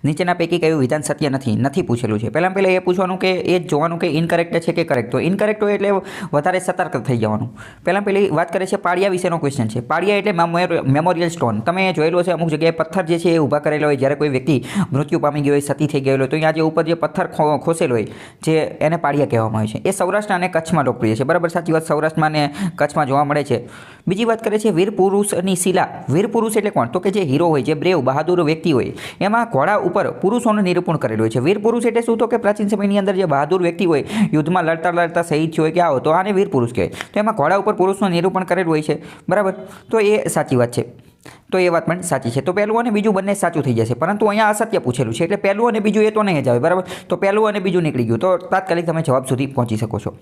નીચેના પૈકી કયું વિધાન સત્ય નથી પૂછેલું છે. પહેલાં એ પૂછવાનું કે એ જોવાનું કે ઇનકરેક્ટ છે કે કરેક્ટ. તો ઇનકરેક્ટ હોય એટલે વધારે સતર્ક થઈ જવાનું. પહેલી વાત કરે છે પાળિયા વિશેનો ક્વેશ્ચન છે. પાળિયા એટલે મેમોરિયલ સ્ટોન. તમે જોયેલો છે અમુક જગ્યાએ પથ્થર જે છે એ ઊભા કરેલો હોય જ્યારે કોઈ વ્યક્તિ મૃત્યુ પામી ગયો હોય, સતી થઈ ગયેલો હોય, તો અહીંયા જે ઉપર જે પથ્થર ખોસેલો હોય જે એને પાળિયા કહેવામાં આવે છે. એ સૌરાષ્ટ્ર અને કચ્છમાં લોકપ્રિય છે. બરાબર, સાચી વાત. સૌરાષ્ટ્રમાં અને કચ્છમાં જોવા મળે છે. બીજી વાત કરે છે વીર પુરુષની શિલા. વીર પુરુષ એટલે કોણ? તો કે જે હીરો હોય, જે બ્રેવ બહાદુર વ્યક્તિ હોય, એમાં ઘોડા ઉપર પુરુષોનું નિરૂપણ કરેલું હોય છે. વીર પુરુષ એટલે શું? તો કે પ્રાચીન સમયની અંદર જે બહાદુર વ્યક્તિ હોય, યુદ્ધમાં લડતા શહીદ થયો હોય કે આવો, તો આને વીર પુરુષ કહેવાય. તો એમાં ઘોડા ઉપર પુરુષનું નિરૂપણ કરેલું હોય છે. બરાબર, તો એ સાચી વાત છે. તો એ વાત પણ સાચી છે. તો પહેલું અને બીજું બંને સાચું થઈ જશે, પરંતુ અહીંયા અસત્ય પૂછેલું છે એટલે પહેલું અને બીજું એ તો નહીં જ આવે. બરાબર, તો પહેલું અને બીજું નીકળી ગયું, તો તાત્કાલિક તમે જવાબ સુધી પહોંચી શકો છો.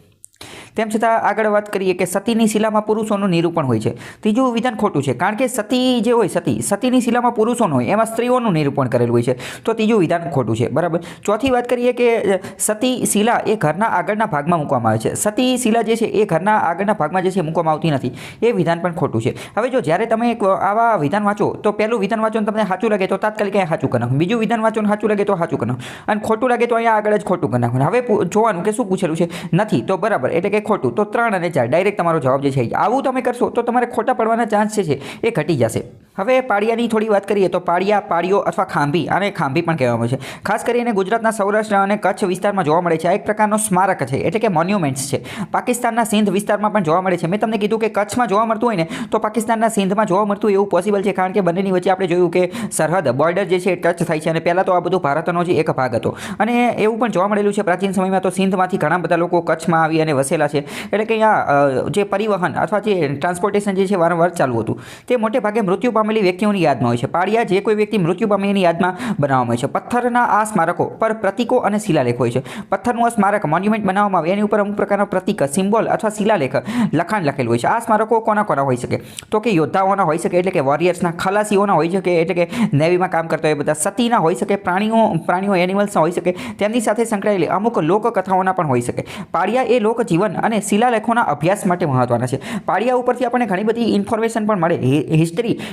તેમ છતાં આગળ વાત કરીએ કે સતીની શિલામાં પુરુષોનું નિરૂપણ હોય છે. ત્રીજું વિધાન ખોટું છે, કારણ કે સતી જે હોય, સતીની શિલામાં પુરુષોનું હોય, એમાં સ્ત્રીઓનું નિરૂપણ કરેલું હોય છે. તો ત્રીજું વિધાન ખોટું છે. બરાબર. ચોથી વાત કરીએ કે સતી શિલા એ ઘરના આગળના ભાગમાં મૂકવામાં આવે છે. સતી શિલા જે છે એ ઘરના આગળના ભાગમાં જે છે મૂકવામાં આવતી નથી. એ વિધાન પણ ખોટું છે. હવે જો જ્યારે તમે આવા વિધાન વાંચો તો પહેલું વિધાન વાંચો તમને સાચું લાગે તો તાત્કાલિક અહીંયા સાચું કરી નાખો. બીજું વિધાન વાંચો સાચું લાગે તો સાચું કરી નાખો, અને ખોટું લાગે તો અહીંયા આગળ જ ખોટું કરી નાખો. હવે જોવાનું કે શું પૂછેલું છે. નથી તો બરાબર એટલે કે ખોટું. તો 3 અને 4 ડાયરેક્ટ તમારો જવાબ જે છે. આવું તમે કરશો તો તમારે ખોટા પડવાના ચાન્સ છે એ ઘટી જશે. હવે પાળિયાની થોડી વાત કરીએ તો પાળિયા, પાળીઓ અથવા ખાંભી, આને ખાંભી પણ કહેવામાં આવે છે. ખાસ કરીને ગુજરાતના સૌરાષ્ટ્ર અને કચ્છ વિસ્તારમાં જોવા મળે છે. આ એક પ્રકારનો સ્મારક છે, એટલે કે મોન્યુમેન્ટ્સ છે. પાકિસ્તાનના સિંધ વિસ્તારમાં પણ જોવા મળે છે. મેં તમને કીધું કે કચ્છમાં જોવા મળતું હોય ને તો પાકિસ્તાનના સિંધમાં જોવા મળતું એવું પોસિબલ છે, કારણ કે બંનેની વચ્ચે આપણે જોયું કે સરહદ બોર્ડર જે છે એ ટચ થાય છે, અને પહેલાં તો આ બધું ભારતનો જે એક ભાગ હતો. અને એવું પણ જોવા મળેલું છે પ્રાચીન સમયમાં તો સિંધમાંથી ઘણા બધા લોકો કચ્છમાં આવી અને વસેલા છે. એટલે કે અહીંયા જે પરિવહન અથવા જે ટ્રાન્સપોર્ટેશન જે છે વારંવાર ચાલુ હતું. તે મોટે ભાગે મૃત્યુ પામેલી વ્યક્તિઓની યાદમાં હોય છે. પાળિયા જે કોઈ વ્યક્તિ મૃત્યુ પામી એની યાદમાં બનાવવામાં આવે છે. પથ્થરના આ સ્મારકો પર પ્રતીકો અને શિલાલેખ હોય છે. પથ્થરનું આ સ્મારક મોન્યુમેન્ટ બનાવવામાં આવે એની ઉપર અમુક પ્રકારનો પ્રતીક, સિમ્બોલ અથવા શિલાલેખ, લખાણ લખેલું હોય છે. આ સ્મારકો કોના હોઈ શકે? તો કે યોદ્ધાઓના હોઈ શકે, એટલે કે વોરિયર્સના, ખલાસીઓના હોઈ શકે, એટલે કે નેવીમાં કામ કરતા હોય બધા, સતીના હોઈ શકે, પ્રાણીઓ એનિમલ્સના હોઈ શકે, તેમની સાથે સંકળાયેલી અમુક લોકકથાઓના પણ હોઈ શકે. પાળિયા એ લોકજીવન અને શિલાલેખોના અભ્યાસ માટે મહત્વના છે. પાળિયા ઉપરથી આપણને ઘણી બધી ઇન્ફોર્મેશન પણ મળે.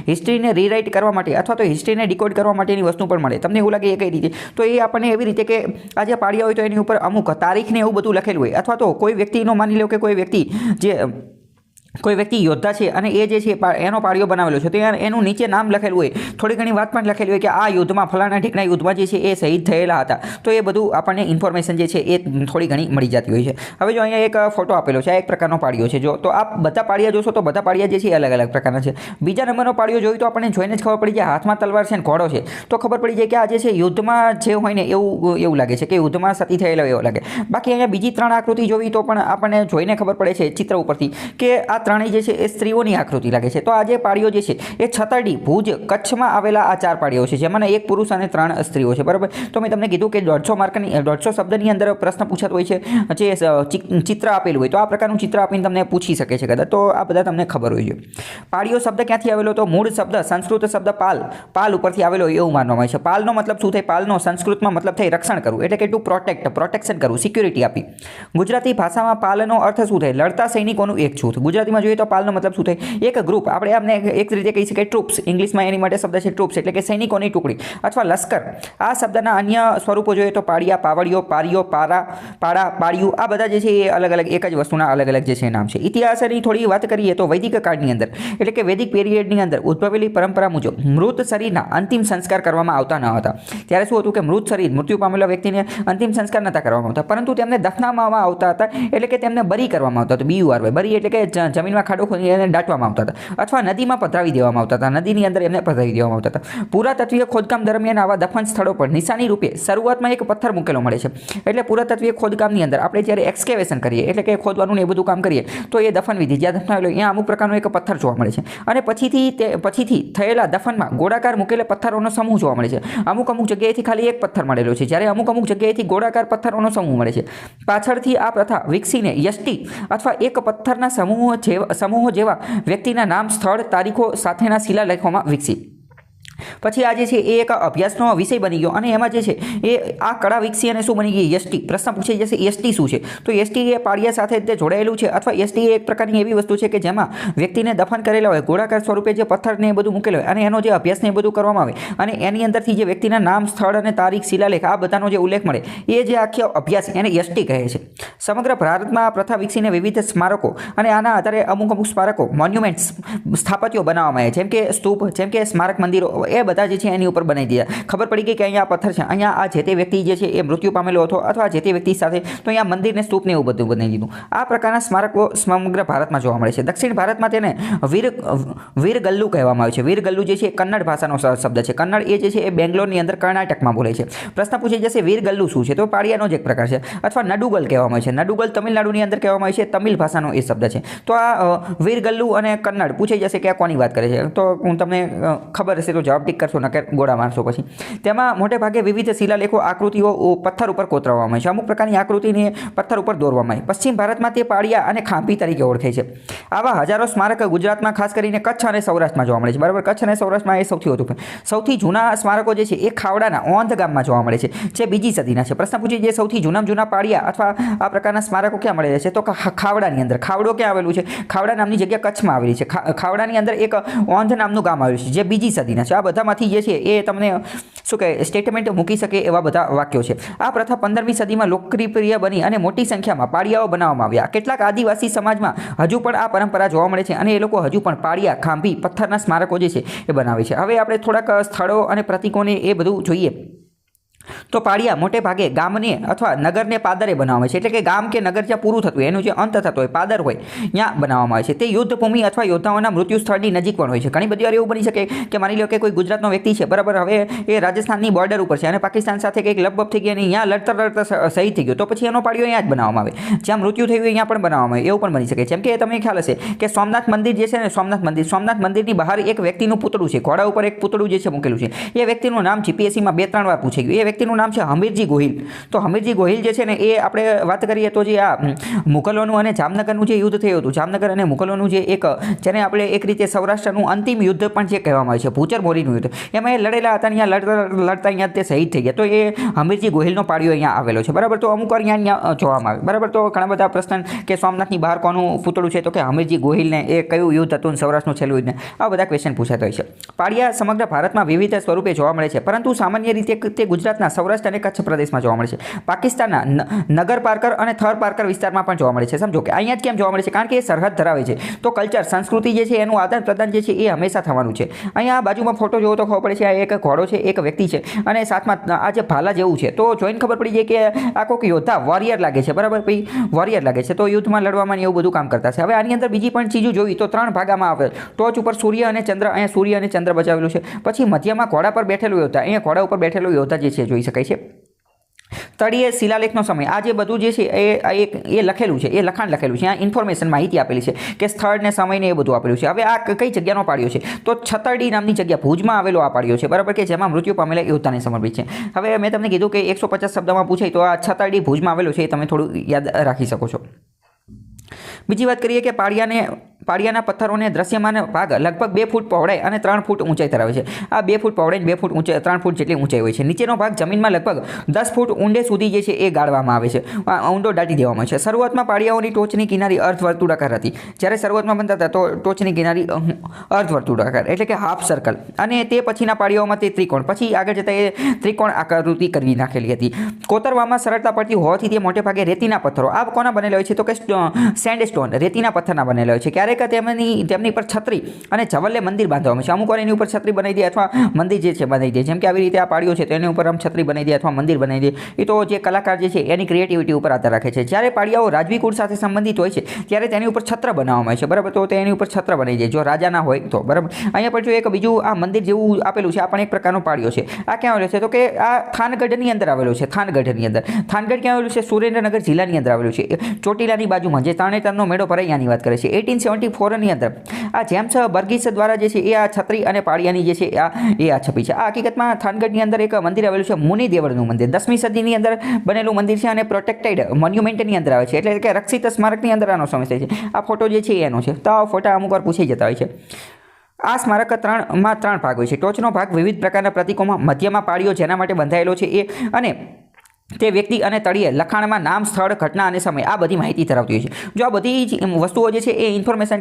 હિસ્ટ્રીને રીરાઇટ કરવા માટે અથવા તો હિસ્ટ્રીને ડિકોડ કરવા માટેની વસ્તુ પણ મળે. તમને એવું લાગે એ કઈ રીતે? તો એ આપણને એવી રીતે કે આ જે પાળિયા હોય તો એની ઉપર અમુક તારીખને એવું બધું લખેલું હોય, અથવા તો કોઈ વ્યક્તિનો માની લો કે કોઈ વ્યક્તિ યોદ્ધા છે અને એ જે છે એનો પાળિયો બનાવેલો છે, તો એનું નીચે નામ લખેલું હોય, થોડી ઘણી વાત પણ લખેલી હોય કે આ યુદ્ધમાં, ફલાણા ઠીકના યુદ્ધમાં જે છે એ શહીદ થયેલા હતા. તો એ બધું આપણને ઇન્ફોર્મેશન જે છે એ થોડી ઘણી મળી જતી હોય છે. હવે જો અહીંયા એક ફોટો આપેલો છે, આ એક પ્રકારનો પાળિયો છે. જો તો આ બધા પાળિયા જોશો તો બધા પાળિયા જે છે એ અલગ અલગ પ્રકારના છે. બીજા નંબરનો પાળિયો જોઈ તો આપણને જોઈને જ ખબર પડી જાય, હાથમાં તલવાર છે અને ઘોડો છે, તો ખબર પડી જાય કે આ જે છે યુદ્ધમાં જે હોય ને એવું લાગે છે કે યુદ્ધમાં સતી થયેલો એવું લાગે. બાકી અહીંયા બીજી 3 આકૃતિ જોવી તો પણ આપણને જોઈને ખબર પડે છે ચિત્ર ઉપરથી કે આ ત્રણેય જે છે એ સ્ત્રીઓની આકૃતિ લાગે છે. તો આ જે પાળીઓ જે છે એ છતરડી, ભુજ, કચ્છમાં આવેલા આ 4 પાળીઓ છે, જેમાં એક પુરુષ અને 3 સ્ત્રીઓ છે. બરાબર. તો મેં તમને કીધું કે 150 શબ્દની અંદર પ્રશ્ન પૂછાતો હોય છે, જે ચિત્ર આપેલું હોય તો આ પ્રકારનું ચિત્ર આપીને તમને પૂછી શકે છે કદાચ. તો આ બધા તમને ખબર હોય છે. પાળીઓ શબ્દ ક્યાંથી આવેલો? તો મૂળ શબ્દ સંસ્કૃત શબ્દ પાલ ઉપરથી આવેલો એવું માનવામાં આવે છે. પાલનો મતલબ શું થાય? પાલનો સંસ્કૃતમાં મતલબ થાય રક્ષણ કરવું, એટલે કે ટુ પ્રોટેક્ટ, પ્રોટેક્શન કરવું, સિક્યુરિટી આપી. ગુજરાતી ભાષામાં પાલનો અર્થ શું થાય? લડતા સૈનિકોનું એક જૂથ. ગુજરાતીમાં જોઈએ તો પાલનો મતલબ શું થાય? એક ગ્રુપ. આપણે આમને એક રીતે કહી શકીએ ટ્રુપ્સ. ઇંગ્લિશમાં એની માટે શબ્દ છે ટ્રુપ્સ, એટલે કે સૈનિકોની ટુકડી અથવા લશ્કર. આ શબ્દના અન્ય સ્વરૂપો જોઈએ તો પાળિયા, પાવડીઓ, પારીઓ, પાડા, પાળિયું, આ બધા જે છે એ અલગ અલગ એક જ વસ્તુના અલગ અલગ જે છે નામ છે. ઇતિહાસની થોડી વાત કરીએ તો વૈદિક કાળની અંદર, એટલે કે વૈદિક પીરિયડની અંદર ઉદ્ભવેલી પરંપરા મુજબ મૃત શરીરના અંતિમ સંસ્કાર કરવામાં આવતા ન હતા. ત્યારે શું હતું કે મૃત શરીર, મૃત્યુ પામેલા વ્યક્તિને અંતિમ સંસ્કાર નહોતા કરવામાં આવતા, પરંતુ તેમને દફનાવવામાં આવતા હતા, એટલે કે તેમને બરી કરવામાં આવતા હતા. BURY, બરી એટલે કે જમીનમાં ખાડો ખોદી એને દાટવામાં આવતા હતા, અથવા નદીમાં પધરાવી દેવામાં આવતા હતા. નદીની અંદર એમને પધરાવી દેવામાં આવતા હતા. પુરાતત્વીય ખોદકામ દરમિયાન આવા દફન સ્થળો પર નિશાની રૂપે શરૂઆતમાં એક પથ્થર મૂકેલો મળે છે. એટલે પુરાતત્વીય ખોદકામની અંદર આપણે જ્યારે એક્સકેવેશન કરીએ, એટલે કે ખોદવાનું ને એ બધું કામ કરીએ, તો એ દફન વિધિ જ્યાં દફનાવેલો અહીંયા અમુક પ્રકારનો એક પથ્થર જોવા મળે છે. અને પછીથી થયેલા દફનમાં ગોળાકાર મૂકેલા પથ્થરોનો સમૂહ જોવા મળે છે. અમુક જગ્યાએથી ખાલી એક પથ્થર મળેલો છે, જ્યારે અમુક જગ્યાએથી ગોળાકાર પથ્થરોનો સમૂહ મળે છે. પાછળથી આ પ્રથા વિકસીને યષ્ટિ અથવા એક પથ્થરના સમૂહો જેવા વ્યક્તિના નામ, સ્થળ, તારીખો સાથેના શિલાલેખોમાં વિકસી. પછી આ જે છે એ એક અભ્યાસનો વિષય બની ગયો અને એમાં જે છે એ આ કળા વિકસી અને શું બની ગઈ એસટી. પ્રશ્ન પૂછાઈ જશે એસટી શું છે? તો એસટી એ પાળિયા સાથે તે જોડાયેલું છે અથવા એસટી એ એક પ્રકારની એવી વસ્તુ છે કે જેમાં વ્યક્તિને દફન કરેલા હોય, ગોળાકાર સ્વરૂપે જે પથ્થરને એ બધું મૂકેલો હોય અને એનો જે અભ્યાસને એ બધું કરવામાં આવે અને એની અંદરથી જે વ્યક્તિના નામ, સ્થળ અને તારીખ, શિલાલેખ આ બધાનો જે ઉલ્લેખ મળે એ જે આખો અભ્યાસ એને એસટી કહે છે. સમગ્ર ભારતમાં આ પ્રથા વિકસીને વિવિધ સ્મારકો અને આના આધારે અમુક સ્મારકો, મોન્યુમેન્ટ્સ, સ્થાપત્યો બનાવવામાં આવે જેમ કે સ્તૂપ, જેમ કે સ્મારક મંદિરો એ બધા જે છે એની ઉપર બનાવી દીધા. ખબર પડી ગઈ કે અહીંયા પથ્થર છે, અહીંયા આ જે તે વ્યક્તિ જે છે એ મૃત્યુ પામેલો હતો અથવા જે તે વ્યક્તિ સાથે, તો અહીંયા મંદિરને સ્તૂપને એવું બધું બનાવી દીધું. આ પ્રકારના સ્મારકો સમગ્ર ભારતમાં જોવા મળે છે. દક્ષિણ ભારતમાં તેને વીરગલ્લુ કહેવામાં આવે છે. વીરગલ્લુ જે છે એ કન્નડ ભાષાનો શબ્દ છે. કન્નડ એ જે છે એ બેંગ્લોરની અંદર કર્ણાટકમાં બોલે છે. પ્રશ્ન પૂછાઈ જશે વીરગલ્લુ શું છે? તો પાળિયાનો જ એક પ્રકાર છે અથવા નડુગલ કહેવામાં આવે છે. નડુગલ તમિલનાડુની અંદર કહેવામાં આવે છે. તમિલ ભાષાનો એ શબ્દ છે. તો આ વીરગલ્લુ અને કન્નડ પૂછાઈ જશે કે આ કોની વાત કરે છે? તો હું તમને ખબર હશે તો જવાબ ટીક કરશો, નકર ગોળા મારશો પછી. તેમાં મોટે ભાગે વિવિધ શિલાલેખો, આકૃતિઓ પથ્થર ઉપર કોતરવામાં આવે છે. અમુક પ્રકારની આકૃતિને પથ્થર ઉપર દોરવામાં આવે. પશ્ચિમ ભારતમાં તે પાળિયા અને ખાંભી તરીકે ઓળખાય છે. આવા હજારો સ્મારક ગુજરાતમાં ખાસ કરીને કચ્છ અને સૌરાષ્ટ્રમાં જોવા મળે છે. બરાબર, કચ્છ અને સૌરાષ્ટ્રમાં એ સૌથી વધુ. સૌથી જૂના સ્મારકો જે છે એ ખાવડાના ઓંધ ગામમાં જોવા મળે છે, જે બીજી સદીના છે. પ્રશ્ન પૂછીએ જે સૌથી જૂના પાળિયા અથવા આ પ્રકારના સ્મારકો ક્યાં મળે છે? તો ખાવડાની અંદર. ખાવડો ક્યાં આવેલું છે? ખાવડા નામની જગ્યા કચ્છમાં આવેલી છે. ખાવડાની અંદર એક ઓંધ નામનું ગામ આવેલું છે, જે બીજી સદીના છે. આ બધામાંથી જે છે એ તમને શું કહે સ્ટેટમેન્ટ મૂકી શકે એવા બધા વાક્યો છે. આ પ્રથા 15મી સદીમાં લોકપ્રિય બની અને મોટી સંખ્યામાં પાળિયાઓ બનાવવામાં આવ્યા. કેટલાક આદિવાસી સમાજમાં હજુ પણ આ પરંપરા જોવા મળે છે અને એ લોકો હજુ પણ પાળિયા, ખાંભી, પથ્થરના સ્મારકો જે છે એ બનાવે છે. હવે આપણે થોડાક સ્થળો અને પ્રતીકોને એ બધું જોઈએ. તો પાળિયા મોટે ભાગે ગામને અથવા નગરને પાદરે બનાવવામાં આવે છે. એટલે કે ગામ કે નગર જ્યાં પૂરું થતું હોય, એનું જે અંત થતો હોય, પાદર હોય, ત્યાં બનાવવામાં આવે છે. તે યુદ્ધ ભૂમિ અથવા યોદ્ધાઓના મૃત્યુ સ્થળની નજીક પણ હોય છે. ઘણી બધી વાર એવું બની શકે કે માની લો કે કોઈ ગુજરાતનો વ્યક્તિ છે, બરાબર, હવે એ રાજસ્થાનની બોર્ડર ઉપર છે અને પાકિસ્તાન સાથે કંઈક લપબપ થઈ ગઈ અને અહીંયા લડતા શહીદ થઈ ગયો, તો પછી એનો પાળિયો અહીંયા જ બનાવવામાં આવે. જ્યાં મૃત્યુ થયું અહીંયા પણ બનાવવામાં આવે. એવું પણ બની શકે. જેમ કે તમને ખ્યાલ હશે કે સોમનાથ મંદિર જે છે ને, સોમનાથ મંદિરની બહાર એક વ્યક્તિનું પૂતળું છે. ઘોડા ઉપર એક પૂતળું જે છે મૂકેલું છે. એ વ્યક્તિનું નામ જીપીએસસીમાં 2-3 વાર પૂછાઈ ગયું. એ વ્યક્તિનું નામ છે હમીરજી ગોહિલ. તો હમીરજી ગોહિલ જે છે ને એ આપણે વાત કરીએ તો જે આ મુઘલોનું અને જામનગરનું જે યુદ્ધ થયું હતું, જામનગર અને મુઘલોનું જે એક, જેને આપણે એક રીતે સૌરાષ્ટ્રનું અંતિમ યુદ્ધ પણ જે કહેવામાં આવે છે, ભૂચર મોરીનું યુદ્ધ, એમાં એ લડેલા હતા. અહીંયા લડતા અહીંયા તે શહીદ થઈ ગયા. તો એ હમીરજી ગોહિલનો પાળિયો અહીંયા આવેલો છે. બરાબર, તો અમુક વાર અહીંયા જોવામાં આવે. બરાબર, તો ઘણા બધા પ્રશ્ન કે સોમનાથની બહાર કોનું પૂતળું છે, તો કે હમીરજી ગોહિલને, એ કયું યુદ્ધ હતું સૌરાષ્ટ્રનું છેલ્લું યુદ્ધ, આ બધા ક્વેશ્ચન પૂછાતા હોય છે. પાળિયા સમગ્ર ભારતમાં વિવિધ સ્વરૂપે જોવા મળે છે, પરંતુ સામાન્ય રીતે તે ગુજરાતના સૌરાષ્ટ્ર અને કચ્છ પ્રદેશમાં જોવા મળે છે. પાકિસ્તાનના નગર પારકર અને થર પારકર વિસ્તારમાં પણ જોવા મળે છે. સમજો કે અહીંયા જ કેમ જોવા મળે છે? કારણ કે એ સરહદ ધરાવે છે. તો કલ્ચર, સંસ્કૃતિ જે છે એનું આદાન પ્રદાન જે છે એ હંમેશા થવાનું છે. અહીંયા બાજુમાં ફોટો જોવો તો ખબર પડે છે આ એક ઘોડો છે, એક વ્યક્તિ છે અને સાથમાં આ જે ભાલા જેવું છે. તો જોઈને ખબર પડી જાય કે આ કોઈક યોદ્ધા, વોરિયર લાગે છે. બરાબર, ભાઈ વોરિયર લાગે છે. તો યુદ્ધમાં લડવામાં એવું બધું કામ કરતા છે. હવે આની અંદર બીજી પણ ચીજો જોઈ તો 3 ભાગમાં આવે. ટોચ ઉપર સૂર્ય અને ચંદ્ર, અહીંયા સૂર્ય અને ચંદ્ર બચાવેલું છે. પછી મધ્યમાં ઘોડા પર બેઠેલું યોદ્ધા, અહીંયા ઘોડા ઉપર બેઠેલું યોદ્ધા જે છે જોઈ શકાય છે. તળિયે શિલાલેખનો સમય, આ જે બધું જે છે એ લખેલું છે, એ લખાણ લખેલું છે. આ ઇન્ફોર્મેશન, માહિતી આપેલી છે કે સ્થળ ને સમય ને એ બધું આપેલું છે. હવે આ કઈ જગ્યાનો પાળિયો છે? તો છતરડી નામની જગ્યા, ભુજમાં આવેલો આ પાળિયો છે. બરાબર, કે જેમાં મૃત્યુ પામેલા યોદ્ધાને સમર્પિત છે. હવે મેં તમને કીધું કે 150 શબ્દમાં પૂછાય તો આ છતરડી ભુજમાં આવેલો છે, એ તમે થોડું યાદ રાખી શકો છો. બીજી વાત કરીએ કે પાળિયાના પથ્થરોને દ્રશ્યમાન ભાગ લગભગ 2 ફૂટ પહોળાઈ અને 3 ફૂટ ઊંચાઈ ધરાવે છે. આ 2 ફૂટ પહોળાઈ, 2 ફૂટ ઊંચાઈ, 3 ફૂટ જેટલી ઊંચાઈ હોય છે. નીચેનો ભાગ જમીનમાં લગભગ 10 ફૂટ ઊંડે સુધી જે છે એ ગાળવામાં આવે છે, ઊંડો દાટી દેવામાં આવે છે. શરૂઆતમાં પાળિયાઓની ટોચની કિનારી અર્ધવર્તુળાકાર હતી. જ્યારે શરૂઆતમાં બનતા હતા તો ટોચની કિનારી અર્ધવર્તુળાકાર એટલે કે હાફ સર્કલ, અને તે પછીના પાળિયાઓમાં તે ત્રિકોણ, પછી આગળ જતા એ ત્રિકોણ આકૃતિ કરી નાખેલી હતી. કોતરવામાં સરળતા પડતી હોવાથી તે મોટે ભાગે રેતીના પથ્થરો, આ કોના બનેલા હોય છે? તો કે સેન્ડસ્ટોન, રેતીના પથ્થરના બનેલા હોય છે. ક્યારેક તેમની પર છત્રી અને જવલ્લે મંદિર બાંધવામાં છે. અમુક વાર એની ઉપર છત્રી બનાવી દે અથવા મંદિર જે છે બનાવી દે. જેમ કે આવી રીતે આ પાળિયો છે તો એની ઉપર આમ છત્રી બનાવી દે અથવા મંદિર બનાવી દે. એ તો જે કલાકાર જે છે એની ક્રિએટિવિટી ઉપર આધાર રાખે છે. જ્યારે પાળિયાઓ રાજવી કુળ સાથે સંબંધિત હોય છે ત્યારે તેની ઉપર છત્ર બનાવવામાં આવે છે. બરાબર, તો તેની ઉપર છત્ર બનાવી દે જો રાજાના હોય તો. બરાબર, અહીંયા પણ જો એક બીજું આ મંદિર જેવું આપેલું છે, આ પણ એક પ્રકારનો પાળિયો છે. આ ક્યાં આવેલો છે? તો કે આ થાનગઢની અંદર આવેલો છે. થાનગઢની અંદર. થાનગઢ ક્યાં આવેલું છે? સુરેન્દ્રનગર જિલ્લાની અંદર આવેલું છે. ચોટીલાની બાજુમાં જે તરણેતરનો મેળો ભરાય ત્યાંની વાત કરે છે. 1874ની અંદર આ જેમ્સ બર્ગીસ દ્વારા જે છે એ આ છત્રી અને પાળિયાની જે છે આ છપી છે. આ હકીકતમાં થાનગઢની અંદર એક મંદિર આવેલું છે, મુનિ દેવળનું મંદિર. 10મી સદીની અંદર બનેલું મંદિર છે અને પ્રોટેક્ટેડ મોન્યુમેન્ટની અંદર આવે છે, એટલે કે રક્ષિત સ્મારકની અંદર આનો સમાવેશ થાય છે. આ ફોટો જે છે એનો છે. તો આ ફોટા અમુક વાર પૂછાઈ જતા હોય છે. આ સ્મારક ત્રણ ભાગ હોય છે. ટોચનો ભાગ વિવિધ પ્રકારના પ્રતીકોમાં, મધ્યમાં પાળીઓ જેના માટે બંધાયેલો છે એ, અને તે વ્યક્તિ અને તળિયે લખાણમાં નામ, સ્થળ, ઘટના અને સમય આ બધી માહિતી ધરાવતી હોય છે. જો આ બધી જ વસ્તુઓ જે છે એ ઇન્ફોર્મેશન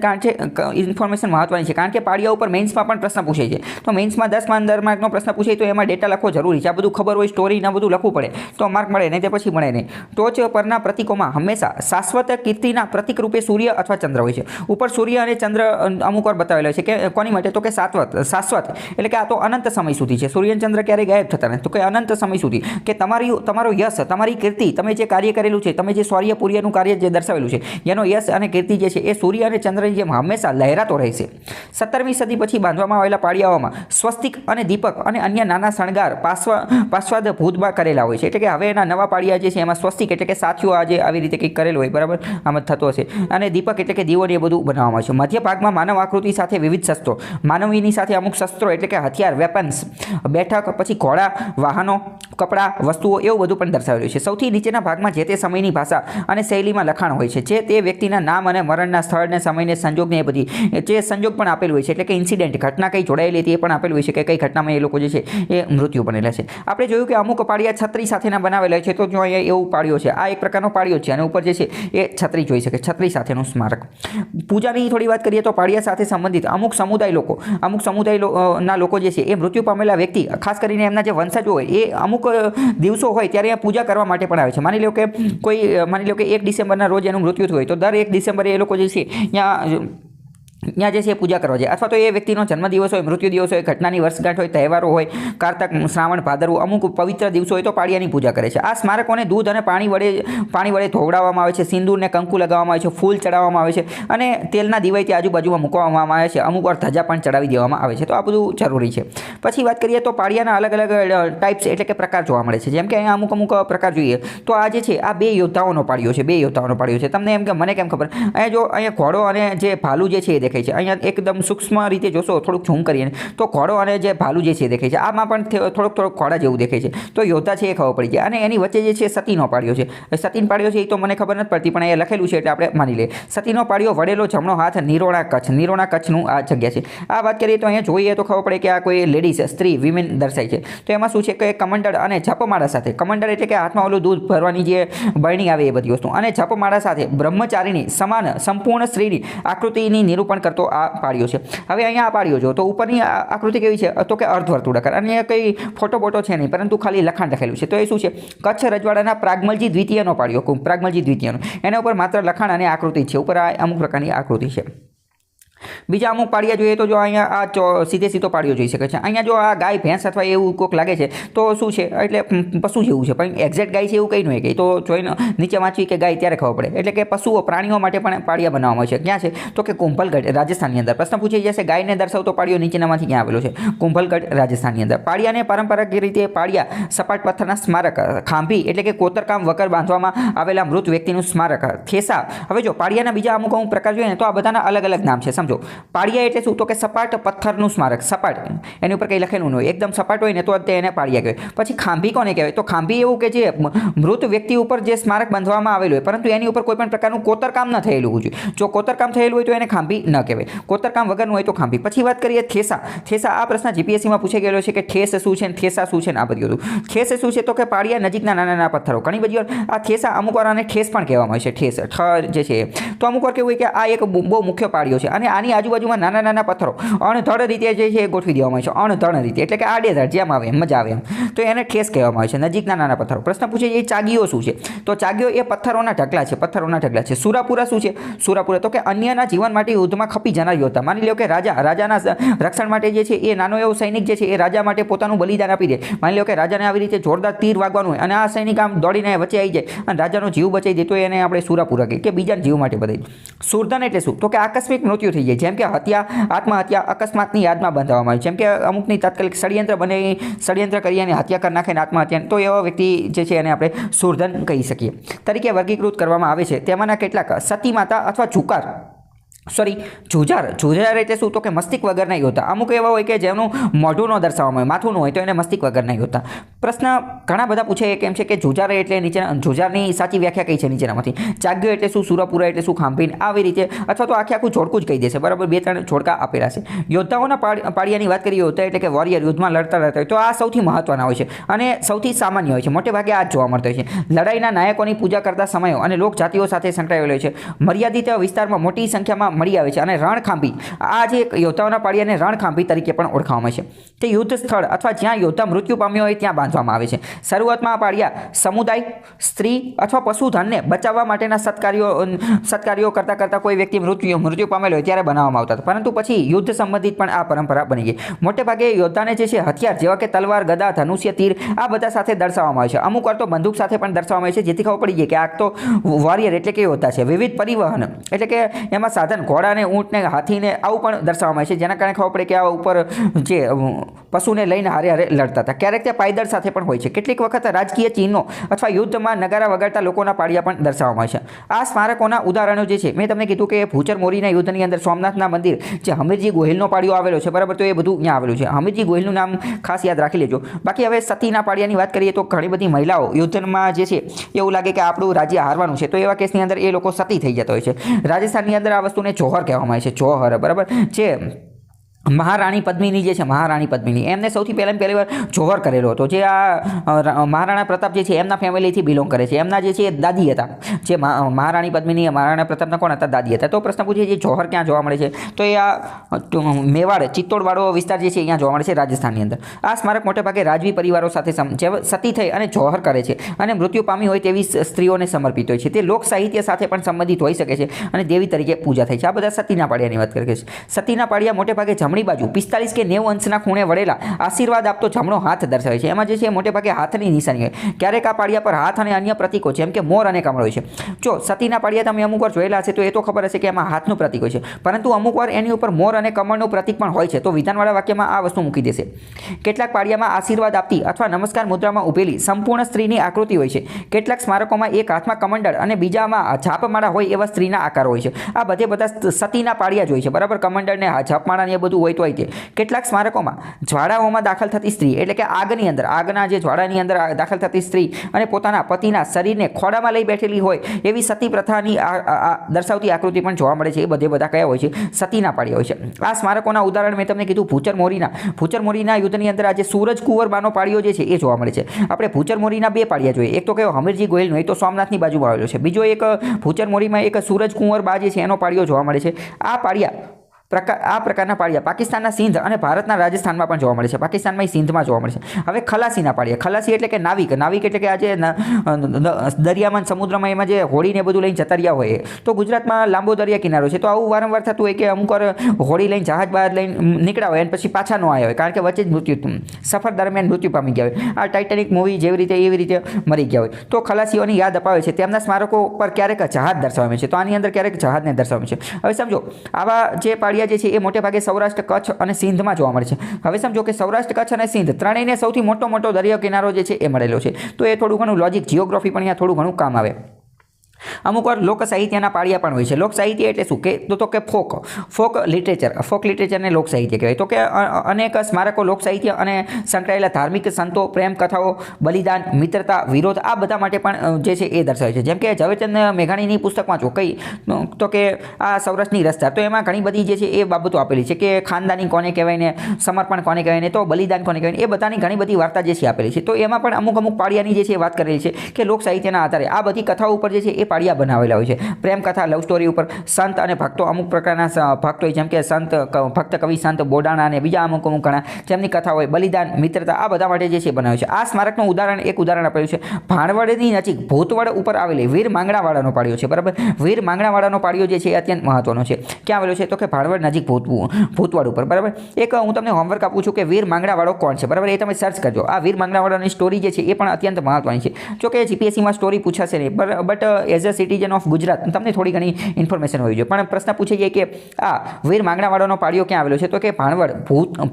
મહત્વની છે, કારણ કે પાળિયા ઉપર મેઇન્સમાં પણ પ્રશ્ન પૂછે છે. તો મેઇન્સમાં 10 માર્કનો પ્રશ્ન પૂછે તો એમાં ડેટા લખવો જરૂરી છે. આ બધું ખબર હોય, સ્ટોરી ને બધું લખવું પડે તો માર્ક મળે, નહીં તે પછી મળે નહીં. ટોચ પરના પ્રતીકોમાં હંમેશા શાશ્વત કીર્તિના પ્રતીક રૂપે સૂર્ય અથવા ચંદ્ર હોય છે. ઉપર સૂર્ય અને ચંદ્ર અમુક વાર બતાવેલો છે કે કોની માટે, તો કે શાશ્વત એટલે કે આ તો અનંત સમય સુધી છે. સૂર્ય ચંદ્ર ક્યારેય ગાયબ થતા નથી, તો કે અનંત સમય સુધી, કે તમારો યશ, તમારી કીર્તિ, તમે જે કાર્ય કરેલું છે, તમે જે શૌર્ય પૂર્યનું કાર્ય જે દર્શાવેલું છે, એનો યશ અને કીર્તિ જે છે એ સૂર્ય અને ચંદ્રની જેમ હંમેશા લહેરાતો રહેશે. 17મી સદી પછી બાંધવામાં આવેલા પાળિયાઓમાં સ્વસ્તિક અને દીપક અને અન્ય નાના શણગાર પાશ્વાદ ભૂતમાં કરેલા હોય છે. એટલે કે હવે એના નવા પાળિયા જે છે એમાં સ્વસ્તિક એટલે કે સાથીઓ આજે આવી રીતે કંઈક કરેલું હોય, બરાબર, આમ જ થતો હશે, અને દીપક એટલે કે દીવો એ બધું બનાવવામાં આવે છે. મધ્ય ભાગમાં માનવ આકૃતિ સાથે વિવિધ શસ્ત્રો, માનવીની સાથે અમુક શસ્ત્રો એટલે કે હથિયાર, વેપન્સ, બેઠક, પછી ઘોડા, વાહનો, કપડાં, વસ્તુઓ એવું બધું પણ દર્શાવેલું છે. સૌથી નીચેના ભાગમાં જે તે સમયની ભાષા અને શૈલીમાં લખાણ હોય છે, જે તે વ્યક્તિના નામ અને મરણના સ્થળને, સમયને, સંજોગને એ બધી જે સંજોગ પણ આપેલું હોય છે, એટલે કે ઇન્સિડેન્ટ, ઘટના કઈ જોડાયેલી હતી એ પણ આપેલું હોય છે કે કઈ ઘટનામાં એ લોકો જે છે એ મૃત્યુ બનેલા છે. આપણે જોયું કે અમુક પાળિયા છત્રી સાથેના બનાવેલા છે, તો જો અહીંયા એવું પાળિયો છે, આ એક પ્રકારનો પાળિયો છે અને ઉપર જે છે એ છત્રી જોઈ શકે, છત્રી સાથેનું સ્મારક. પૂજાની થોડી વાત કરીએ તો પાળિયા સાથે સંબંધિત અમુક સમુદાયના લોકો જે છે એ મૃત્યુ પામેલા વ્યક્તિ, ખાસ કરીને એમના જે વંશજો હોય એ અમુક દિવસો હોય ત્યારે અહીંયા પૂજા કરવા માટે પણ આવે છે. માની લો કે 1 ડિસેમ્બરના રોજ એનું મૃત્યુ થયું હોય તો દર 1 ડિસેમ્બરે એ લોકો જે છે ત્યાં જે છે એ પૂજા કરવા જાય, અથવા તો એ વ્યક્તિનો જન્મદિવસ હોય, મૃત્યુ દિવસ હોય, ઘટનાની વર્ષગાંઠ હોય, તહેવારો હોય, કારતક, શ્રાવણ, ભાદરવું, અમુક પવિત્ર દિવસો હોય તો પાળિયાની પૂજા કરે છે. આ સ્મારકોને દૂધ અને પાણી વડે ધોવડાવવામાં આવે છે, સિંદૂરને કંકુ લગાવવામાં આવે છે, ફૂલ ચડાવવામાં આવે છે અને તેલના દિવાઈથી આજુબાજુમાં મૂકવામાં આવે છે. અમુક વાર ધજા પણ ચડાવી દેવામાં આવે છે. તો આ બધું જરૂરી છે. પછી વાત કરીએ તો પાળિયાના અલગ અલગ ટાઈપ્સ એટલે કે પ્રકાર જોવા મળે છે. જેમ કે અહીંયા અમુક પ્રકાર જોઈએ તો આ જે છે આ 2 યોદ્ધાઓનો પાળિયો છે, 2 યોદ્ધાઓનો પાળિયો છે. તમને એમ કે મને કેમ ખબર, અહીંયા ઘોડો અને જે ભાલુ જે છે એ દેખાય છે. અહીંયા એકદમ સૂક્ષ્મ રીતે જોશો, થોડુંક ઝૂમ કરીએ તો ઘોડો અને જે ભાલુ જે છે દેખાય છે. આમાં પણ થોડોક ઘોડા જેવું દેખાય છે. તો યોદ્ધા છે એ ખબર પડી જાય. અને એની વચ્ચે જે છે સતીનો પાળિયો છે. સતીનો પાળિયો છે એ તો મને ખબર નથી પડતી, પણ અહીંયા લખેલું છે એટલે આપણે માની લઈએ. સતીનો પાળિયો, વડેલો જમણો હાથ, નિરોણા કચ્છનું આ જગ્યા છે. આ વાત કરીએ તો અહીંયા જોઈએ તો ખબર પડે કે આ કોઈ લેડીઝ, સ્ત્રી, વિમેન દર્શાય છે. તો એમાં શું છે કે કમંડળ અને જપમાળા સાથે, કમંડળ એટલે કે હાથમાં ઓલું દૂધ ભરવાની જે બરણી આવે એ બધી વસ્તુ, અને જપમાળા સાથે બ્રહ્મચારીની સમાન સંપૂર્ણ સ્ત્રીની આકૃતિની નિરૂપણ કરતો આ પાળિયો છે. હવે અહીંયા આ પાળિયો જો તો ઉપરની આકૃતિ કેવી છે, તો કે અર્ધવર્તુળાકાર, અને કંઈ ફોટો છે નહીં, પરંતુ ખાલી લખાણ લખેલું છે. તો એ શું છે, કચ્છ રજવાડાના પ્રાગમલજી દ્વિતીયનો પાળિયો, પ્રાગમલજી દ્વિતીયનો. એના ઉપર માત્ર લખાણ અને આકૃતિ છે. ઉપર આ અમુક પ્રકારની આકૃતિ છે. બીજા અમુક પાળિયા જોઈએ તો જો અહીંયા આ સીધો પાળિયો જોઈ શકે છે. અહીંયા જો આ ગાય, ભેંસ અથવા એવું કોઈક લાગે છે તો શું છે, એટલે પશુ જેવું છે, પણ એક્ઝેક્ટ ગાય છે એવું કંઈ નહીં. તો જોઈને નીચે વાંચવી કે ગાય ત્યારે ખબર પડે. એટલે કે પશુઓ, પ્રાણીઓ માટે પણ પાળિયા બનાવવામાં આવે છે. ક્યાં છે, તો કે કુંભલગઢ, રાજસ્થાનની અંદર. પ્રશ્ન પૂછી જશે ગાયને દર્શાવતો પાળિયો નીચેનામાંથી ક્યાં આવેલો છે, કુંભલગઢ, રાજસ્થાનની અંદર. પાળિયાને પરંપરાગત રીતે પાળિયા સપાટ પથ્થરના સ્મારક, ખાંભી એટલે કે કોતરકામ વગર બાંધવામાં આવેલા મૃત વ્યક્તિનું સ્મારક, થેસા. હવે જો પાળિયાના બીજા અમુક પ્રકાર જોઈએ ને તો આ બધાના અલગ અલગ નામ છે. સમજો, પાળિયા એટલે શું, તો કે સપાટ પથ્થરનું સ્મારક, સપાટ, એની ઉપર કંઈ લખેલું ન હોય, એકદમ સપાટ હોય ને તો એને પાળિયા કહેવાય. પછી ખાંભી કોને કહેવાય, તો ખાંભી એવું કે જે મૃત વ્યક્તિ ઉપર જે સ્મારક બાંધવામાં આવેલું હોય પરંતુ એની ઉપર કોઈ પણ પ્રકારનું કોતરકામ ન થયેલું હોય. જો કોતરકામ થયેલું હોય તો એને ખાંભી ન કહેવાય, કોતરકામ વગરનું હોય તો ખાંભી. પછી વાત કરીએ થેસા. આ પ્રશ્ન જીપીએસસીમાં પૂછાઈ ગયેલો છે કે ઠેસ શું છે, થેસા શું છે ને આ બધું. ઠેસ શું છે, તો કે પાળિયા નજીકના નાના પથ્થરો. ઘણી બધી વાર આ થેસા અમુક વાર આને ઠેસ પણ કહેવામાં આવે છે, ઠેસ, ઠ જે છે. તો અમુક વાર કેવું હોય કે આ એક બહુ મુખ્ય પાળિયો છે અને આની આજુબાજુમાં નાના પથ્થરો અણધડ રીતે જે છે એ ગોઠવી દેવામાં આવે છે. અણધડ રીતે એટલે કે આડેધડ જેમ આવે એમ, મજા આવે એમ, તો એને ઠેસ કહેવામાં આવે છે, નજીકના નાના પથ્થરો. પ્રશ્ન પૂછે એ ચાગીઓ શું છે, તો ચાગીઓ એ પથ્થરોના ઢગલા છે. સુરાપુરા શું છે, સુરાપુરા તો કે અન્યના જીવન માટે યુદ્ધમાં ખપી જનાર યોદ્ધા. માની લો કે રાજાના રક્ષણ માટે જે છે એ નાનો એવો સૈનિક જે છે એ રાજા માટે પોતાનું બલિદાન આપી દે. માની લો કે રાજાને આવી રીતે જોરદાર તીર વાગવાનું હોય અને આ સૈનિક આમ દોડીને વચ્ચે આવી જાય અને રાજાનો જીવ બચાવી દે, તો એને આપણે સુરાપુરા કહીએ, કે બીજાના જીવ માટે બધાય. સુરધન એટલે શું, તો કે આકસ્મિક મૃત્યુ થઈ જાય, જેમ કે આત્મહત્યા અકસ્માતની યાદમાં બાંધવામાં આવે. જેમ કે અમુકની તાત્કાલિક ષડયંત્ર કરી અને હત્યા કરી નાખે ને આત્મહત્યા, તો એવા વ્યક્તિ જે છે એને આપણે સુરધન કહી શકીએ. તરીકે વર્ગીકૃત કરવામાં આવે છે. તેમાંના કેટલાક સતી માતા અથવા જુકાર સોરી, જુજાર એટલે શું? તો કે મસ્તિષ્ક વગરના યોદ્ધા. અમુક એવા હોય કે જેનું મોઢું ન દર્શાવવામાં હોય, માથું ન હોય, તો એને મસ્તિષ્ક વગરના યોદ્ધા. પ્રશ્ન ઘણા બધા પૂછે કેમ છે કે જુજાર એટલે જુજારની સાચી વ્યાખ્યા કઈ છે નીચેનામાંથી? જાગ્યો એટલે શું? સુરપુરા એટલે શું? ખાંભીન, આવી રીતે, અથવા તો આખું જોડકું જ કહી દેશે, બરાબર. 2-3 જોડકા આપેલા છે. યોદ્ધાઓના પાળિયાની વાત કરીએ યોદ્ધા એટલે કે વોરિયર, યુદ્ધમાં લડતા હોય તો આ સૌથી મહત્વના હોય છે અને સૌથી સામાન્ય હોય છે. મોટે ભાગે આ જ જોવા મળતા હોય છે. લડાઈના નાયકોની પૂજા કરતા સમયો અને લોક જાતિઓ સાથે સંકળાયેલો હોય છે. મર્યાદિત વિસ્તારમાં મોટી સંખ્યામાં મળી આવે છે અને રણખાંભી, આ જે યોદ્ધાઓના પાળિયાને રણખાંભી તરીકે પણ ઓળખવામાં આવે છે. તે યુદ્ધ સ્થળ અથવા જ્યાં યોદ્ધા મૃત્યુ પામ્યો હોય ત્યાં બાંધવામાં આવે છે. શરૂઆતમાં આ પાળિયા સમુદાય, સ્ત્રી અથવા પશુધનને બચાવવા માટેના સત્કાર્યો કરતા કોઈ વ્યક્તિ મૃત્યુ પામેલો હોય ત્યારે બનાવવામાં આવતા હતા, પરંતુ પછી યુદ્ધ સંબંધિત પણ આ પરંપરા બની ગઈ. મોટે ભાગે યોદ્ધાને જે છે હથિયાર જેવા કે તલવાર, ગદા, ધનુષ્ય, તીર આ બધા સાથે દર્શાવવામાં આવે છે. અમુક વાર તો બંદૂક સાથે પણ દર્શાવવામાં આવે છે, જેથી ખબર પડી જાય કે આ તો વોરિયર એટલે કે યોદ્ધા છે. વિવિધ પરિવહન એટલે કે એમાં સાધન ઘોડાને, ઊંટને, હાથીને આવું પણ દર્શાવવામાં આવે છે, જેના કારણે ખબર પડે કે આ ઉપર જે પશુને લઈને હારે લડતા હતા. ક્યારેક તે પાયદળ સાથે પણ હોય છે. કેટલીક વખત રાજકીય ચિહ્નો અથવા યુદ્ધમાં નગારા વગાડતા લોકોના પાળિયા પણ દર્શાવવામાં આવે છે. આ સ્મારકોના ઉદાહરણો જે છે, મેં તમને કીધું કે ભૂચર મોરીના યુદ્ધની અંદર સોમનાથના મંદિર જે હમીરજી ગોહિલનો પાળિયો આવેલો છે, બરાબર. તો એ બધું અહીંયા આવેલું છે. હમીરજી ગોહિલનું નામ ખાસ યાદ રાખી લેજો. બાકી હવે સતીના પાળિયાની વાત કરીએ તો ઘણી બધી મહિલાઓ યુદ્ધમાં જે છે એવું લાગે કે આપણું રાજ્ય હારવાનું છે, તો એવા કેસની અંદર એ લોકો સતી થઈ જતા હોય છે. રાજસ્થાનની અંદર આ વસ્તુને જોહર કહેવામાં આવે છે. જોહર, બરાબર. જે મહારાણી પદ્મિની જે છે, મહારાણી પદ્મિની, એમને સૌથી પહેલી વાર જોહર કરેલો હતો. જે આ મહારાણા પ્રતાપ જે છે એમના ફેમિલીથી બિલોંગ કરે છે. એમના જે છે દાદી હતા, જે મહારાણી પદ્મિની, મહારાણા પ્રતાપના કોણ હતા? દાદી હતા. તો પ્રશ્ન પૂછે છે જોહર ક્યાં જોવા મળે છે? તો એ આ મેવાડ, ચિત્તોડવાળો વિસ્તાર જે છે અહીંયા જોવા મળે છે, રાજસ્થાનની અંદર. આ સ્મારક મોટે ભાગે રાજવી પરિવારો સાથે સતી થઈ અને જોહર કરે છે અને મૃત્યુ પામી હોય તેવી સ્ત્રીઓને સમર્પિત હોય છે. તે લોક સાહિત્ય સાથે પણ સંબંધિત હોઈ શકે છે અને દેવી તરીકે પૂજા થાય છે. આ બધા સતીના પાળિયાની વાત કરે છે. સતીના પાળિયા મોટે ભાગે જમણી બાજુ 45 કે 90 અંશના ખૂણે વળેલા આશીર્વાદ આપતો જમણો હાથ દર્શાવે છે. એમાં જે છે મોટે ભાગે હાથની નિશાની હોય. ક્યારેક આ પાળિયા પર હાથ અને અન્ય પ્રતીકો જેમ કે મોર અને કમળ હોય છે. જો સતીના પાળિયા તમે અમુક વાર જોયેલા હશે તો એ તો ખબર હશે કે એમાં હાથનું પ્રતીક હોય છે, પરંતુ અમુક વાર એની ઉપર મોર અને કમળનું પ્રતીક પણ હોય છે. તો વિધાનવાળા વાક્યમાં આ વસ્તુ મૂકી દેશે. કેટલાક પાળિયામાં આશીર્વાદ આપતી અથવા નમસ્કાર મુદ્રામાં ઊભેલી સંપૂર્ણ સ્ત્રીની આકૃતિ હોય છે. કેટલાક સ્મારકોમાં એક હાથમાં કમંડળ અને બીજામાં જાપમાળા હોય એવા સ્ત્રીના આકારો હોય છે. આ બધા સતીના પાળિયા જ હોય છે, બરાબર. કમંડળ ને જાપમાળા ને એ બધું હોય તો હોય તે. કેટલાક સ્મારકોમાં જ્વાળાઓમાં દાખલ થતી સ્ત્રી એટલે કે આગની અંદર, આગના જે જ્વાળાની અંદર દાખલ થતી સ્ત્રી અને પોતાના પતિના શરીરને ખોળામાં લઈ બેઠેલી હોય એવી સતી પ્રથાની દર્શાવતી આકૃતિ પણ જોવા મળે છે. એ બધા કયા હોય છે? સતીના પાળિયા હોય છે. આ સ્મારકોના ઉદાહરણ મેં તમને કીધું ભૂચર મોરીના યુદ્ધની અંદર આજે સૂરજ કુંવરબાનો પાળિયો જે છે એ જોવા મળે છે. આપણે ભૂચર મોરીના 2 પાળિયા જોઈએ. એક તો કયો? હમીરજી ગોહિલનો, એ તો સોમનાથની બાજુમાં આવેલો છે. બીજો એક ભૂચર મોરીમાં એક સૂરજ કુંવરબા જે છે એનો પાળિયો જોવા મળે છે. આ પ્રકારના પાળિયા પાકિસ્તાનના સિંધ અને ભારતના રાજસ્થાનમાં પણ જોવા મળે છે. પાકિસ્તાનમાં સિંધમાં જોવા મળે છે. હવે ખલાસીના પાળિયા. ખલાસી એટલે કે નાવિક એટલે કે આજે દરિયામાં, સમુદ્રમાં એમાં જે હોડીને બધું લઈને જતા રહ્યા હોય. તો ગુજરાતમાં લાંબો દરિયા કિનારો છે, તો આવું વારંવાર થતું હોય કે અમુક વાર હોડી લઈને, જહાજ બહાર લઈને નીકળ્યા હોય અને પછી પાછા ન આવ્યા હોય, કારણ કે વચ્ચે જ સફર દરમિયાન મૃત્યુ પામી ગયા હોય. આ ટાઇટેનિક મૂવી જેવી રીતે એવી રીતે મરી ગયા હોય. તો ખલાસીઓની યાદ અપાવે છે. તેમના સ્મારકો પર ક્યારેક જહાજ દર્શાવવામાં છે, તો આની અંદર ક્યારેક જહાજને દર્શાવવામાં છે. હવે સમજો, આવા જે પાળિયા જે છે એ મોટે ભાગે સૌરાષ્ટ્ર, કચ્છ અને સિંધમાં જોવા મળે છે. હવે સમજો કે સૌરાષ્ટ્ર, કચ્છ અને સિંધ ત્રણેયને સૌથી મોટો દરિયા કિનારો જે છે એ મળેલો છે. તો એ થોડું ઘણું લોજિક, જિયોગ્રાફી પણ અહીંયા થોડું ઘણું કામ આવે. અમુક વાર લોક સાહિત્યના પાળિયા પણ હોય છે. લોક સાહિત્ય એટલે શું? કે ફોક લિટરેચરને લોક સાહિત્ય કહેવાય. તો કે અનેક સ્મારકો લોક સાહિત્ય અને સંકળાયેલા ધાર્મિક સંતો, પ્રેમ કથાઓ, બલિદાન, મિત્રતા, વિરોધ આ બધા માટે પણ જે છે એ દર્શાવે છે. જેમ કે ઝવેરચંદ મેઘાણીની પુસ્તકમાં જો તો કે આ સૌરાષ્ટ્રની રસધાર, તો એમાં ઘણી બધી જે છે એ બાબતો આપેલી છે કે ખાનદાની કોને કહેવાય ને, સમર્પણ કોને કહેવાય ને, તો બલિદાન કોને કહેવાય, એ બધાની ઘણી બધી વાર્તા જે છે આપેલી છે. તો એમાં પણ અમુક પાળિયાની જે છે વાત કરેલી છે કે લોક સાહિત્યના આધારે આ બધી કથાઓ ઉપર જે છે એ પાળિયા બનાવેલા હોય છે. પ્રેમ કથા, લવ સ્ટોરી ઉપર સંત અને ભક્તો, અમુક પ્રકારના ભક્તો હોય જેમ કે ભક્ત કવિ સંત બોડાણા અને બીજા અમુક ઘણા જેમની કથા હોય, બલિદાન, મિત્રતા આ બધા માટે જે છે બનાવે છે. આ સ્મારકનું ઉદાહરણ આપેલું છે. ભાણવડની નજીક ભૂતવડ ઉપર આવેલી વીર માંગણાવાળાનો પાળિયો છે, બરાબર. વીર માંગણાવાળાનો પાળિયો જે છે એ અત્યંત મહત્વનો છે. ક્યાં આવેલો છે? તો કે ભાણવડ નજીક ભૂતવડ ઉપર, બરાબર. એક હું તમને હોમવર્ક આપું છું કે વીર માંગણાવાળો કોણ છે, બરાબર. એ તમે સર્ચ કરજો. આ વીર માંગણાવાળાની સ્ટોરી જે છે એ પણ અત્યંત મહત્વની છે. જો કે જીપીએસસીમાં સ્ટોરી પૂછાશે નહીં, but as a citizen of Gujarat તમને થોડી ઘણી ઇન્ફોર્મેશન હોવી જોઈએ. પણ પ્રશ્ન પૂછે છે કે આ વીર માંગણાવાળાનો પાળિયો ક્યાં આવેલો છે? તો કે ભાણવડ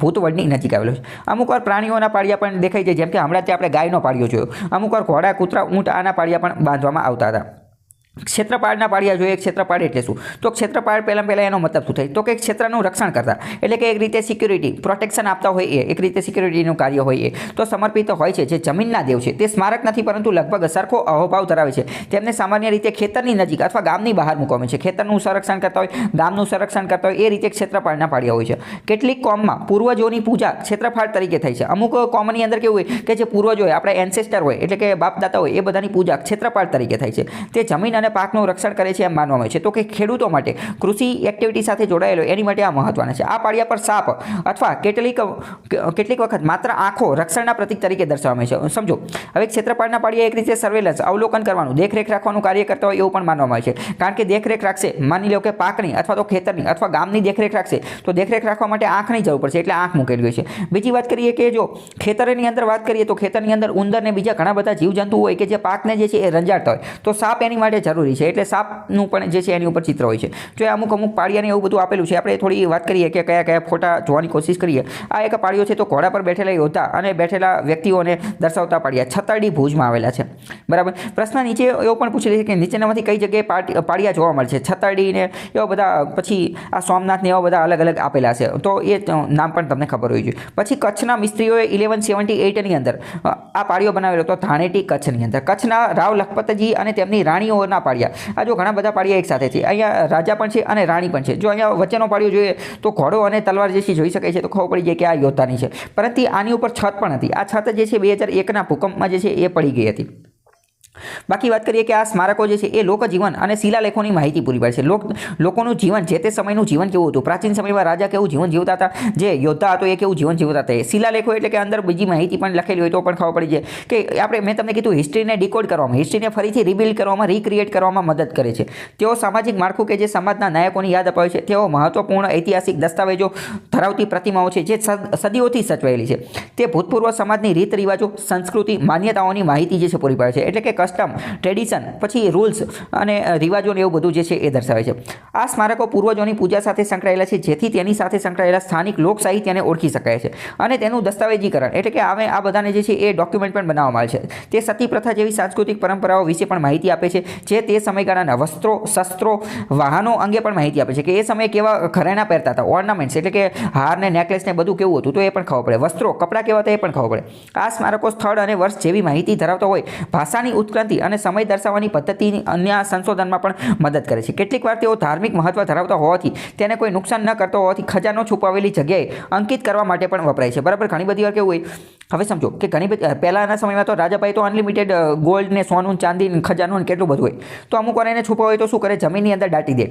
ભૂતવડની નજીક આવેલો છે. અમુક વાર પ્રાણીઓના પાળિયા પણ દેખાઈ જાય, જેમ કે હમણાં આપણે ગાયનો પાળિયો જોયો. અમુક વાર ઘોડા, કૂતરા, ઊંટ આના પાળિયા પણ બાંધવામાં આવતા હતા. ક્ષેત્રપાળના પાળિયા જોઈએ. ક્ષેત્રપાળ એટલે શું? તો ક્ષેત્રપાળ પહેલાં એનો મતલબ શું થાય? તો કે ક્ષેત્રનું રક્ષણ કરતા, એટલે કે એક રીતે સિક્યુરિટી પ્રોટેક્શન આપતા હોય એ, એક રીતે સિક્યુરિટીનું કાર્ય હોય એ તો સમર્પિત હોય છે. જે જમીનના દેવ છે તે સ્મારક નથી, પરંતુ લગભગ સરખો અહોભાવ ધરાવે છે. તેમને સામાન્ય રીતે ખેતરની નજીક અથવા ગામની બહાર મૂકવામાં છે. ખેતરનું સંરક્ષણ કરતા હોય, ગામનું સંરક્ષણ કરતા હોય, એ રીતે ક્ષેત્રપાળના પાળિયા હોય છે. કેટલીક કોમમાં પૂર્વજોની પૂજા ક્ષેત્રપાળ તરીકે થાય છે. અમુક કોમની અંદર કેવું હોય કે જે પૂર્વજો હોય, આપણે એન્સેસ્ટર હોય, એટલે કે બાપ દાતા હોય, એ બધાની પૂજા ક્ષેત્રપાળ તરીકે થાય છે. તે જમીન અને પાકનું રક્ષણ કરે છે એમ માનવામાં આવે છે. તો કે ખેડૂતો માટે કૃષિ એક્ટિવિટી સાથે જોડાયેલો એની માટે આ મહત્વના છે. આ પાળિયા પર સાપ અથવા કેટલીક વખત માત્ર આંખો રક્ષણના પ્રતીક તરીકે દર્શાવવામાં આવે છે. સમજો, હવે ક્ષેત્રપાળના પાળિયા એક રીતે સર્વેલન્સ, અવલોકન કરવાનું, દેખરેખ રાખવાનું કાર્ય કરતા હોય એવું પણ માનવામાં આવે છે. કારણ કે દેખરેખ રાખશે, માની લો કે પાકની અથવા તો ખેતરની અથવા ગામની દેખરેખ રાખશે, તો દેખરેખ રાખવા માટે આંખની જરૂર પડશે, એટલે આંખ મૂકેલી હોય છે. બીજી વાત કરીએ કે જો ખેતરની અંદર વાત કરીએ તો ખેતરની અંદર ઉંદર ને બીજા ઘણા બધા જીવજંતુ હોય કે જે પાકને જે છે એ રંજાડતા હોય, તો સાપ એની માટે જરૂરી છે. એટલે સાપનું પણ જે છે એની ઉપર ચિત્ર હોય છે. જો અમુક પાળિયાને એવું બધું આપેલું છે. આપણે થોડી વાત કરીએ કે કયા ફોટા જોવાની કોશિશ કરીએ. આ એક પાળિયો છે, તો ઘોડા પર બેઠેલા યોદ્ધા અને બેઠેલા વ્યક્તિઓને દર્શાવતા પાળિયા છતરડી ભુજમાં આવેલા છે. બરાબર. પ્રશ્ન નીચે એવો પણ પૂછેલો છે કે નીચેનામાંથી કઈ જગ્યાએ પાળિયા જોવા મળે છે? છતરડી ને એવા બધા, પછી આ સોમનાથ ને એવા બધા અલગ અલગ આપેલા છે, તો એ નામ પણ તમને ખબર હોવી જોઈએ. પછી કચ્છના મિસ્ત્રીઓએ 1178ની અંદર આ પાળિયો બનાવેલો હતો, ધાણેટી કચ્છની અંદર. કચ્છના રાવ લખપતજી અને તેમની રાણીઓના પાળિયા. આ જો ઘણા બધા પાળિયા એક સાથે છે. અહીંયા રાજા પણ છે અને રાણી પણ છે. જો અહીંયા વચ્ચેનો પાળિયો જોઈએ તો ઘોડો અને તલવાર જે છે જોઈ શકાય છે, તો ખબર પડી જાય કે આ યોદ્ધાની છે. પરંતુ આની ઉપર છત પણ હતી. આ છત જે છે 2001ના ભૂકંપમાં જે છે એ પડી ગઈ હતી. બાકી વાત કરીએ કે આ સ્મારકો જે છે એ લોકજીવન અને શિલાલેખોની માહિતી પૂરી પાડે છે. લોકોનું જીવન, જે તે સમયનું જીવન કેવું હતું, પ્રાચીન સમયમાં રાજા કેવું જીવન જીવતા હતા, જે યોદ્ધા હતો એ કેવું જીવન જીવતા હતા. શિલાલેખો એટલે કે અંદર બીજી માહિતી પણ લખેલી હોય તો પણ ખબર પડી જાય કે મેં તમને કીધું હિસ્ટ્રીને ડિકોડ કરવામાં, હિસ્ટ્રીને ફરીથી રિબિલ્ડ કરવામાં, રિક્રિએટ કરવામાં મદદ કરે છે. તેઓ સામાજિક માળખું કે જે સમાજના નાયકોની યાદ અપાવે છે. તેઓ મહત્વપૂર્ણ ઐતિહાસિક દસ્તાવેજો ધરાવતી પ્રતિમાઓ છે જે સદીઓથી સચવાયેલી છે. તે ભૂતપૂર્વ સમાજની રીત રિવાજો, સંસ્કૃતિ, માન્યતાઓની માહિતી જે છે પૂરી પાડે છે. એટલે કે કસ્ટમ, ટ્રેડિશન, પછી રૂલ્સ અને રિવાજો એવું બધું જે છે એ દર્શાવે છે. આ સ્મારકો પૂર્વજોની પૂજા સાથે સંકળાયેલા છે, જેથી તેની સાથે સંકળાયેલા સ્થાનિક લોક સાહિત્યને ઓળખી શકાય છે. અને તેનું દસ્તાવેજીકરણ, એટલે કે આ બધાને જે છે એ ડોક્યુમેન્ટ પણ બનાવવામાં આવે છે. તે સતી પ્રથા જેવી સાંસ્કૃતિક પરંપરાઓ વિશે પણ માહિતી આપે છે, જે તે સમયગાળાના વસ્ત્રો, શસ્ત્રો, વાહનો અંગે પણ માહિતી આપે છે કે એ સમયે કેવા ઘરેણાં પહેરતા હતા, ઓર્નામેન્ટ્સ, એટલે કે હાર ને નેકલેસ ને બધું કેવું હતું, તો એ પણ ખબર પડે. વસ્ત્રો, કપડાં કેવા હતા એ પણ ખબર પડે. આ સ્મારકો સ્થળ અને વર્ષ જેવી માહિતી ધરાવતા હોય. ભાષાની ઉત્ક્રાંતિ અને સમય દર્શાવવાની પદ્ધતિની અન્ય સંશોધનમાં પણ મદદ કરે છે. કેટલીક વાર તેઓ ધાર્મિક મહત્વ ધરાવતા હોવાથી તેને કોઈ નુકસાન ન કરતો હોવાથી ખજાનો છુપાવેલી જગ્યાએ અંકિત કરવા માટે પણ વપરાય છે. બરાબર. ઘણી બધી વાર કેવું હોય, હવે સમજો કે ઘણી બધી પહેલાંના સમયમાં તો રાજાભાઈ તો અનલિમિટેડ ગોલ્ડ ને સોનું, ચાંદી, ખજાનો કેટલું બધું હોય, તો અમુક વાર એને છુપાવ હોય તો શું કરે, જમીનની અંદર દાટી દે.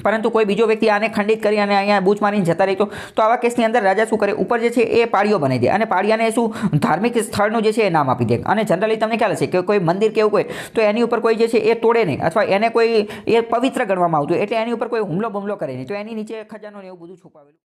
પરંતુ કોઈ બીજો વ્યક્તિ આને ખંડિત કરી અને અહીંયા બૂચ મારીને જતા રહી, તો આવા કેસની અંદર રાજા શું કરે, ઉપર જે છે એ પાળીઓ બનાવી દે અને પાળિયાને શું ધાર્મિક સ્થળનું જે છે એ નામ આપી દે. અને જનરલી તમને ખ્યાલ હશે કે કોઈ મંદિર કેવું કોઈ, તો એની ઉપર કોઈ જે છે એ તોડે નહીં, અથવા એને કોઈ એ પવિત્ર ગણવામાં આવતું, એટલે એની ઉપર કોઈ હુમલો કરે નહીં, તો એની નીચે ખજાનો ને એવું બધું છુપાવેલું.